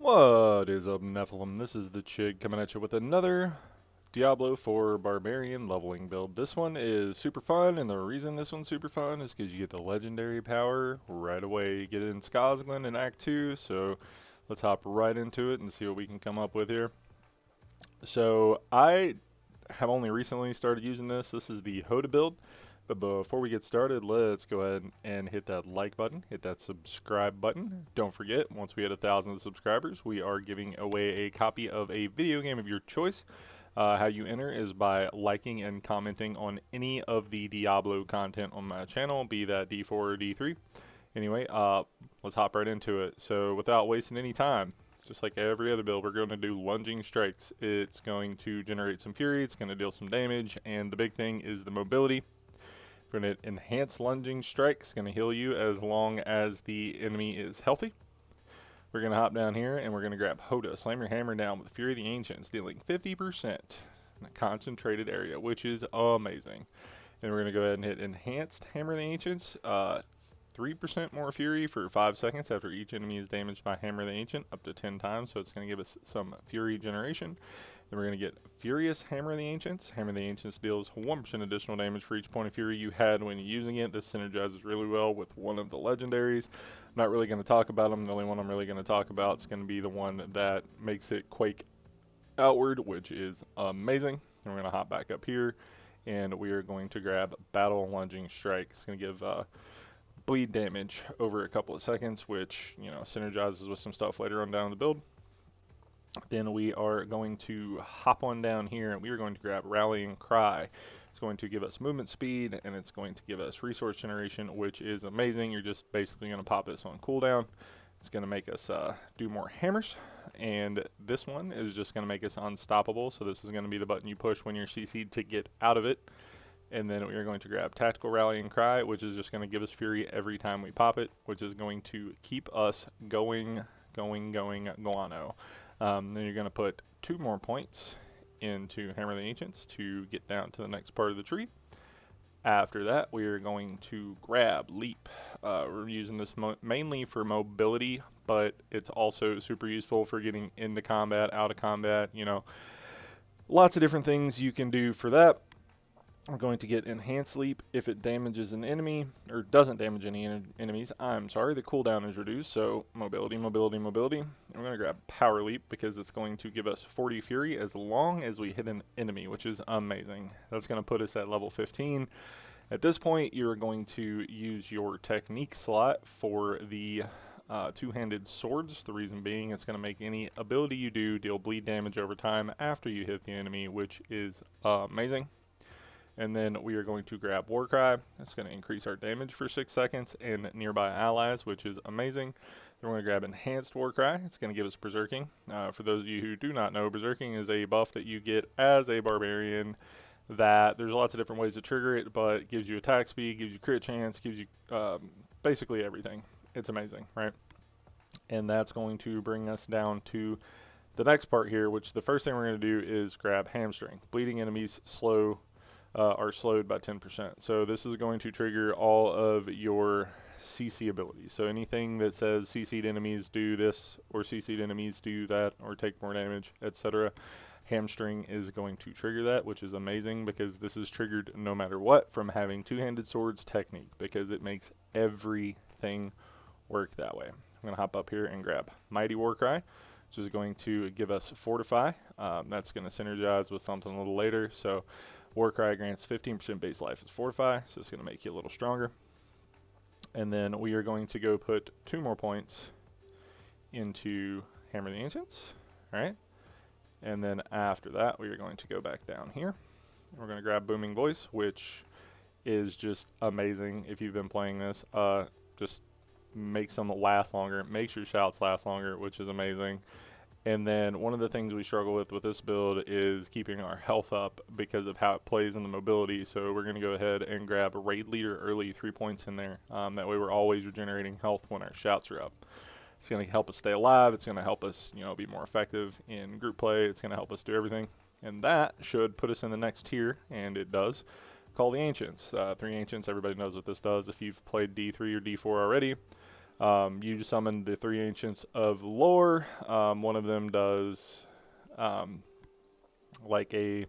What is up, Nephilim? This is the Chig coming at you with another Diablo 4 Barbarian leveling build. This one is super fun, and the reason this one's super fun is because you get the legendary power right away. You get it in Skosglen in Act 2, so let's hop right into it and see what we can come up with here. So I have only recently started using this. This is the Hoda build. But before we get started, let's go ahead and hit that like button, hit that subscribe button. Don't forget, once we hit 1,000 subscribers, we are giving away a copy of a video game of your choice. How you enter is by liking and commenting on any of the Diablo content on my channel, be that D4 or D3. Anyway, let's hop right into it. So without wasting any time, just like every other build, we're going to do lunging strikes. It's going to generate some fury, it's going to deal some damage, and the big thing is the mobility. We're going to enhance lunging strikes, going to heal you as long as the enemy is healthy. We're going to hop down here and we're going to grab Hoda. Slam your hammer down with Fury of the Ancients, dealing 50% in a concentrated area, which is amazing. And we're going to go ahead and hit Enhanced Hammer of the Ancients. 3% more Fury for 5 seconds after each enemy is damaged by Hammer of the Ancient, up to 10 times, so it's going to give us some Fury generation. Then we're going to get Furious Hammer of the Ancients. Hammer of the Ancients deals 1% additional damage for each point of Fury you had when using it. This synergizes really well with one of the legendaries. I'm not really going to talk about them. The only one I'm really going to talk about is going to be the one that makes it quake outward, which is amazing. And we're going to hop back up here, and we are going to grab Battle Lunging Strike. It's going to give bleed damage over a couple of seconds, which, you know, synergizes with some stuff later on down the build. Then we are going to hop on down here and we are going to grab Rallying Cry. It's going to give us movement speed and it's going to give us resource generation, which is amazing. You're just basically going to pop this on cooldown. It's going to make us do more hammers, and this one is just going to make us unstoppable. So this is going to be the button you push when you're CC'd to get out of it. And then we are going to grab Tactical Rallying Cry, which is just going to give us fury every time we pop it, which is going to keep us going guano. Then you're going to put 2 more points into Hammer of the Ancients to get down to the next part of the tree. After that, we are going to grab Leap. We're using this mainly for mobility, but it's also super useful for getting into combat, out of combat, you know. Lots of different things you can do for that. We're going to get Enhanced Leap if it damages an enemy, or doesn't damage any enemies. I'm sorry, the cooldown is reduced, so mobility. And we're going to grab Power Leap because it's going to give us 40 Fury as long as we hit an enemy, which is amazing. That's going to put us at level 15. At this point, you're going to use your technique slot for the two-handed swords. The reason being, it's going to make any ability you do deal bleed damage over time after you hit the enemy, which is amazing. And then we are going to grab Warcry. It's going to increase our damage for 6 seconds and nearby allies, which is amazing. Then we're going to grab Enhanced Warcry. It's going to give us Berserking. For those of you who do not know, Berserking is a buff that you get as a Barbarian that there's lots of different ways to trigger it, but it gives you attack speed, gives you crit chance, gives you basically everything. It's amazing, right? And that's going to bring us down to the next part here, which the first thing we're going to do is grab Hamstring. Bleeding enemies are slowed by 10%. So this is going to trigger all of your CC abilities. So anything that says CC'd enemies do this, or CC'd enemies do that, or take more damage, etc. Hamstring is going to trigger that, which is amazing because this is triggered no matter what from having two-handed swords technique, because it makes everything work that way. I'm going to hop up here and grab Mighty Warcry, which is going to give us Fortify. That's going to synergize with something a little later. So Warcry grants 15% base life as Fortify, so it's going to make you a little stronger. And then we are going to go put 2 more points into Hammer of the Ancients. Alright. And then after that, we are going to go back down here. We're going to grab Booming Voice, which is just amazing if you've been playing this. Just makes them last longer, makes your shouts last longer, which is amazing. And then one of the things we struggle with this build is keeping our health up because of how it plays in the mobility. So we're going to go ahead and grab a Raid Leader early, 3 points in there. That way we're always regenerating health when our shouts are up. It's going to help us stay alive. It's going to help us, you know, be more effective in group play. It's going to help us do everything. And that should put us in the next tier, and it does. Call the Ancients. 3 Ancients, everybody knows what this does if you've played D3 or D4 already. You summon the 3 Ancients of Lore. One of them does um, like a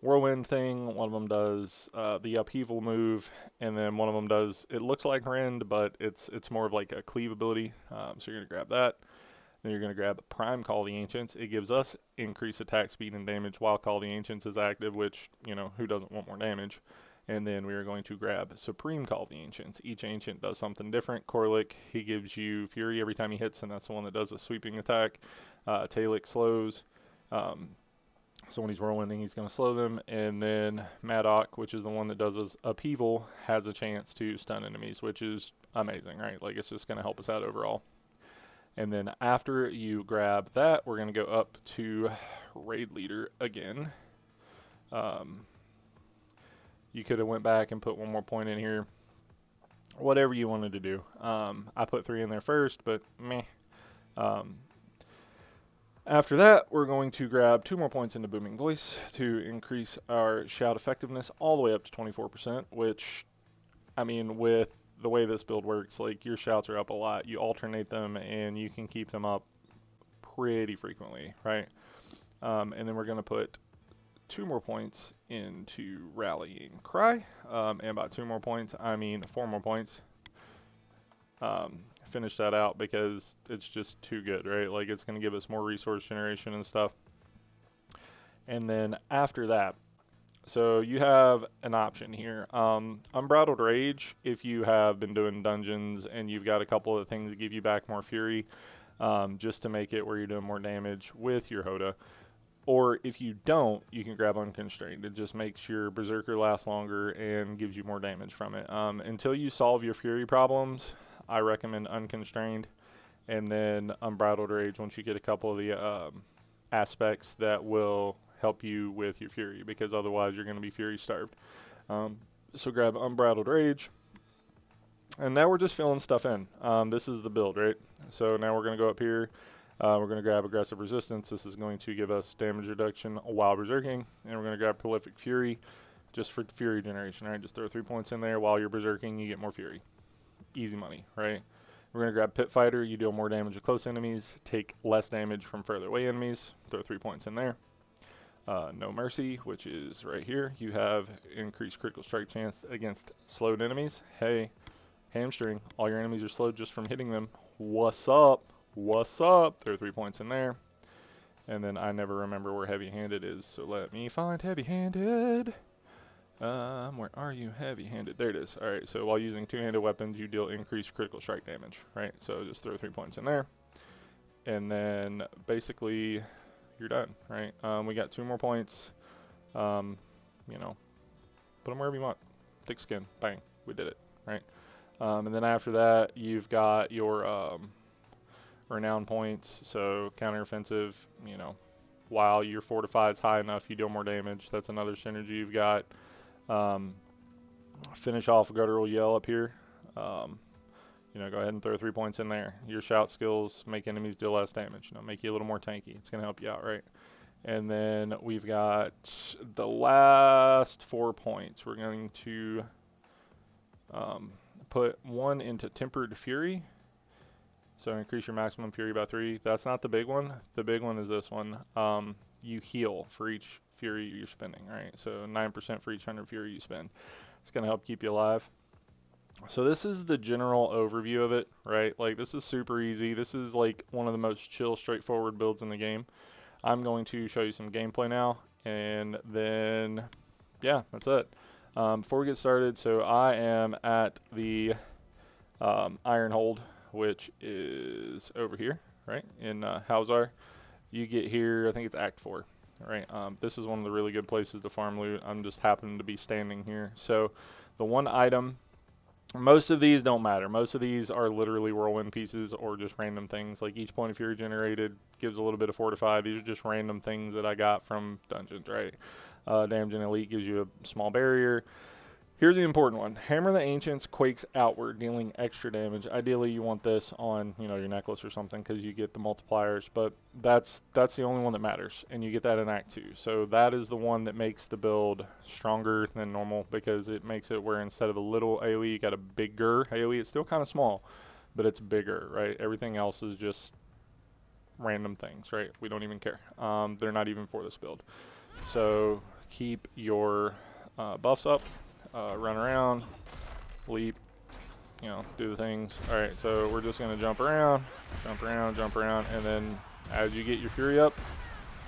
whirlwind thing, one of them does the upheaval move, and then one of them does, it looks like rend, but it's more of like a cleave ability. So you're going to grab that. Then you're going to grab Prime Call the Ancients. It gives us increased attack speed and damage while Call the Ancients is active, which, you know, who doesn't want more damage? And then we are going to grab Supreme Call the Ancients. Each Ancient does something different. Korlik, he gives you Fury every time he hits, and that's the one that does a sweeping attack. Talik slows. So when he's whirlwinding, he's going to slow them. And then Madoc, which is the one that does his upheaval, has a chance to stun enemies, which is amazing, right? Like, it's just going to help us out overall. And then after you grab that, we're going to go up to Raid Leader again. You could have went back and put one more point in here. Whatever you wanted to do. I put 3 in there first, but meh. After that, we're going to grab 2 more points into Booming Voice to increase our shout effectiveness all the way up to 24%, which, I mean, with the way this build works, like, your shouts are up a lot. You alternate them, and you can keep them up pretty frequently, right? And then we're going to put 2 more points into Rallying Cry, and by 2 more points, I mean 4 more points. Finish that out because it's just too good, right? Like, it's going to give us more resource generation and stuff. And then after that, so you have an option here. Unbridled Rage, if you have been doing dungeons and you've got a couple of things that give you back more fury, just to make it where you're doing more damage with your Hoda. Or if you don't, you can grab Unconstrained. It just makes your Berserker last longer and gives you more damage from it. Until you solve your fury problems, I recommend Unconstrained, and then Unbridled Rage once you get a couple of the aspects that will help you with your fury, because otherwise you're going to be fury starved. So grab Unbridled Rage, and now we're just filling stuff in. This is the build, right? So now we're going to go up here. We're going to grab Aggressive Resistance. This is going to give us damage reduction while berserking, and we're going to grab Prolific Fury just for fury generation, right? Just throw 3 points in there. While you're berserking, you get more fury. Easy money, right? We're going to grab Pit Fighter. You deal more damage to close enemies, take less damage from further away enemies. Throw 3 points in there. No Mercy, which is right here. You have increased critical strike chance against slowed enemies. Hey, Hamstring. All your enemies are slowed just from hitting them. What's up? What's up? Throw 3 points in there. And then I never remember where Heavy-Handed is, so let me find Heavy-Handed. Where are you? Heavy-Handed. There it is. Alright, so while using 2-handed weapons, you deal increased critical strike damage, right? So just throw 3 points in there. And then basically, you're done, right? We got 2 more points. You know, put them wherever you want. Thick skin. Bang. We did it, right? And then after that, you've got your renown points. So counteroffensive, you know, while your fortify is high enough, you deal more damage. That's another synergy you've got. Finish off Guttural Yell up here. You know, go ahead and throw 3 points in there. Your shout skills make enemies deal less damage. You know, make you a little more tanky. It's gonna help you out, right? And then we've got the last 4 points. We're going to put 1 into Tempered Fury. So increase your maximum fury by 3. That's not the big one. The big one is this one. You heal for each fury you're spending, right? So 9% for each 100 fury you spend. It's going to help keep you alive. So this is the general overview of it, right? Like, this is super easy. This is like one of the most chill, straightforward builds in the game. I'm going to show you some gameplay now, and then, yeah, that's it. Before we get started, so I am at the Iron Hold, which is over here, right, in Hauzar. You get here, I think it's Act 4, right? This is one of the really good places to farm loot. I'm just happening to be standing here. So the one item, most of these don't matter. Most of these are literally whirlwind pieces or just random things. Like, each point of fury generated gives a little bit of fortify. These are just random things that I got from dungeons, right? Damage in Elite gives you a small barrier. Here's the important one. Hammer the Ancients quakes outward, dealing extra damage. Ideally, you want this on, you know, your necklace or something, because you get the multipliers. But that's the only one that matters, and you get that in Act 2. So that is the one that makes the build stronger than normal, because it makes it where instead of a little AoE, you got a bigger AoE. It's still kind of small, but it's bigger, right? Everything else is just random things, right? We don't even care. They're not even for this build. So keep your buffs up, run around, leap, you know, do the things. All right, so we're just gonna jump around, and then as you get your fury up,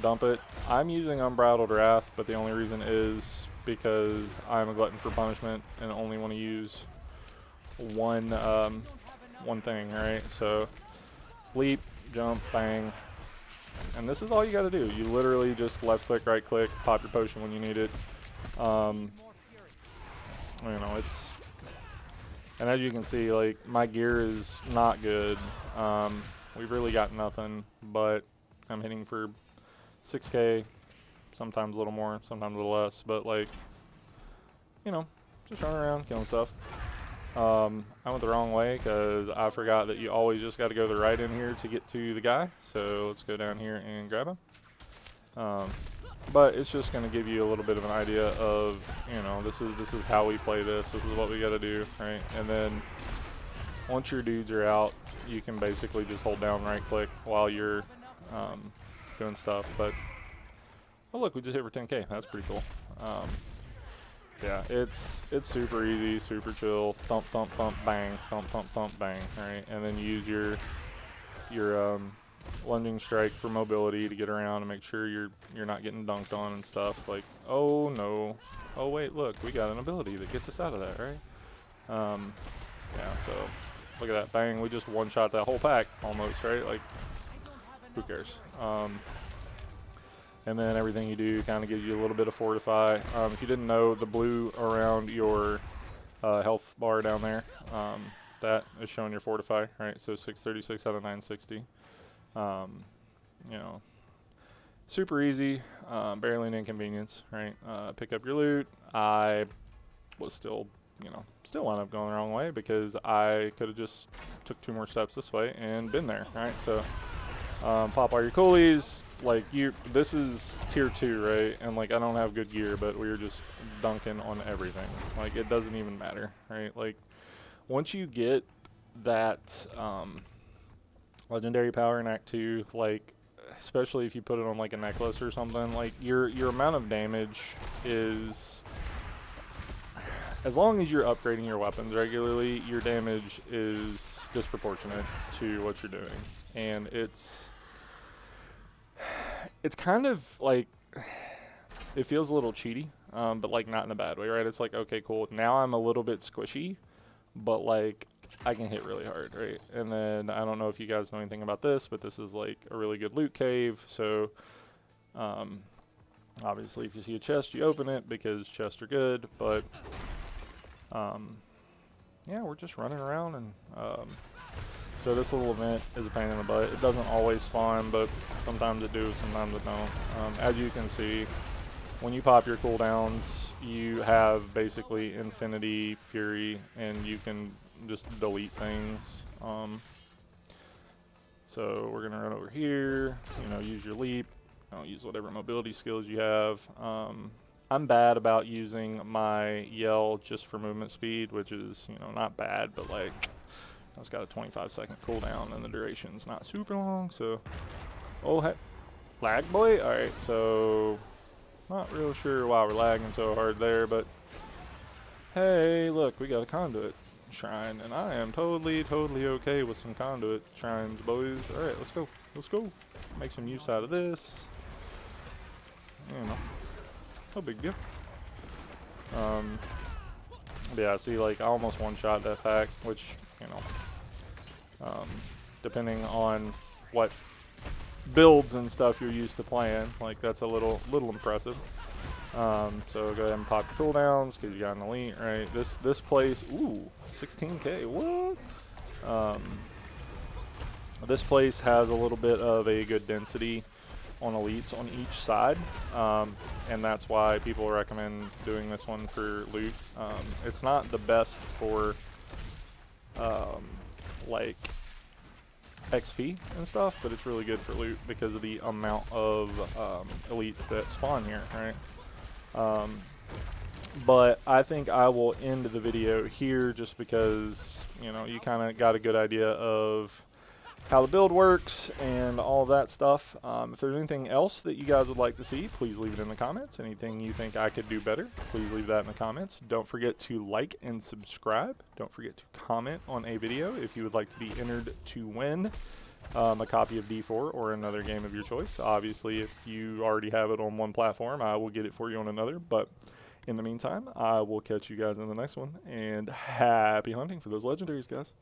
dump it. I'm using Unbridled Wrath, but the only reason is because I'm a glutton for punishment and only want to use one thing, right? So leap, jump, bang, and this is all you got to do. You literally just left click, right click, pop your potion when you need it. You know, it's, and as you can see, like, my gear is not good. We've really got nothing, but I'm hitting for 6k, sometimes a little more, sometimes a little less, but like, you know, just running around killing stuff. I went the wrong way because I forgot that you always just got to go to the right in here to get to the guy. So let's go down here and grab him. But it's just going to give you a little bit of an idea of, you know, this is how we play this. This is what we got to do, right? And then once your dudes are out, you can basically just hold down right click while you're doing stuff. But oh look, we just hit for 10k. That's pretty cool. Yeah, it's super easy, super chill. Thump, thump, thump, bang. Thump, thump, thump, bang. Right, and then use your lunging strike for mobility to get around and make sure you're not getting dunked on and stuff. Like, oh no, oh wait, look, we got an ability that gets us out of that, right? Yeah, so look at that, bang. We just one-shot that whole pack almost, right? Like, who cares? And then everything you do kind of gives you a little bit of fortify. If you didn't know, the blue around your health bar down there, that is showing your fortify, right? So 636 out of 960. You know, super easy, barely an inconvenience, right? Pick up your loot. I was still, you know, still wound up going the wrong way because I could have just took 2 more steps this way and been there, right? So pop all your coolies. Like, this is tier 2, right? And like, I don't have good gear, but we were just dunking on everything. Like, it doesn't even matter, right? Like, once you get that legendary power in Act 2, like, especially if you put it on like a necklace or something, like, your amount of damage is, as long as you're upgrading your weapons regularly, your damage is disproportionate to what you're doing. And it's kind of like, it feels a little cheaty, but like not in a bad way, right? It's like, okay, cool, now I'm a little bit squishy, but like, I can hit really hard, right? And then, I don't know if you guys know anything about this, but this is like a really good loot cave, so obviously if you see a chest, you open it because chests are good, but yeah, we're just running around, and so this little event is a pain in the butt. It doesn't always spawn, but sometimes it do, sometimes it don't. As you can see, when you pop your cooldowns, you have basically infinity fury, and you can just delete things. So we're gonna run over here, you know, use your leap, you know, use whatever mobility skills you have. I'm bad about using my yell just for movement speed, which is, you know, not bad, but like, it's got a 25-second cooldown and the duration's not super long, so, oh heck, lag boy? Alright, so, not real sure why we're lagging so hard there, but, hey, look, we got a conduit shrine, and I am totally okay with some conduit shrines, boys. Alright, let's go, make some use out of this, you know. No big deal. Yeah, see, like, I almost one-shot that pack, which, you know, depending on what builds and stuff you're used to playing, like, that's a little impressive. So go ahead and pop your cooldowns, because you got an elite, right? This place, ooh, 16k, what? This place has a little bit of a good density on elites on each side, and that's why people recommend doing this one for loot. It's not the best for like XP and stuff, but it's really good for loot because of the amount of elites that spawn here, right? But I think I will end the video here just because, you know, you kind of got a good idea of how the build works and all that stuff. If there's anything else that you guys would like to see, please leave it in the comments. Anything you think I could do better, please leave that in the comments. Don't forget to like and subscribe. Don't forget to comment on a video if you would like to be entered to win a copy of D4 or another game of your choice. Obviously, if you already have it on one platform, I will get it for you on another. But in the meantime, I will catch you guys in the next one. And happy hunting for those legendaries, guys.